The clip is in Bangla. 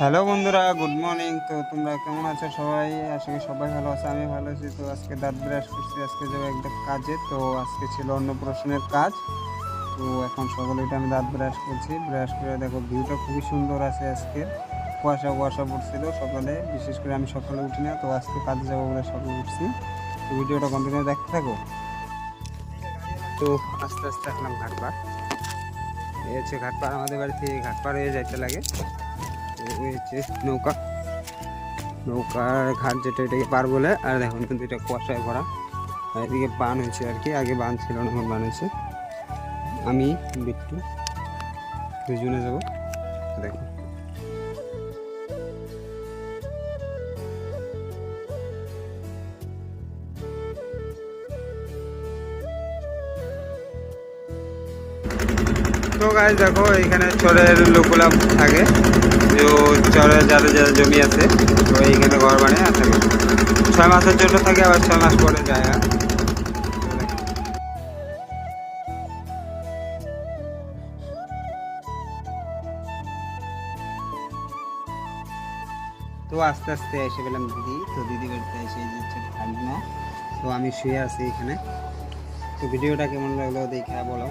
হ্যালো বন্ধুরা, গুড মর্নিং। তো তোমরা কেমন আছো সবাই? আশা করি সবাই ভালো আছে, আমি ভালো আছি। তো আজকে দাঁত ব্রাশ করছি, আজকে যাবো একদম কাজে। তো আজকে ছিল অন্নপ্রাশনের কাজ। তো এখন সকালে উঠে আমি দাঁত ব্রাশ করছি। ব্রাশ করে দেখো ভিউটা খুবই সুন্দর আছে আজকে। কুয়াশা কুয়াশা পড়ছিল সকালে, বিশেষ করে আমি সকালে উঠি না। তো আজকে কাজে যাবো বলে সকালে উঠছি। তো ভিডিওটা কন্টিনিউ দেখতে থাকো। তো আস্তে আস্তে আসলাম ঘাটপাড়। এই হচ্ছে ঘাটপাড়, আমাদের বাড়ি থেকে ঘাটপাড় হয়ে যাইতে লাগে। তো এই হচ্ছে নৌকা, নৌকার ঘাট যেটা, এটাকে পার বলে। আর দেখুন কিন্তু এটা কুয়াশায় ভরা। আর এদিকে বান হয়েছে আর কি, আগে বান ছিল না, এখন বান হয়েছে। আমি বিট্টু দুজনে যাবো। দেখুন তো গাইস, দেখো এখানে চরের লোকগুলা থাকে। তো চরে যাদের যাদের জমি আছে, তো এইখানে ঘর বানিয়ে থাকে। 6 মাসের জন্য থাকে, আবার 6 মাস পরে যায়। তো আস্তে আস্তে এসে পেলাম দিদি। তো দিদি বাড়িতে এসে এই যে হচ্ছে ঠান্ডা। তো আমি শুয়ে আছি এখানে। তো ভিডিওটা কেমন লাগলো দেখে বলো।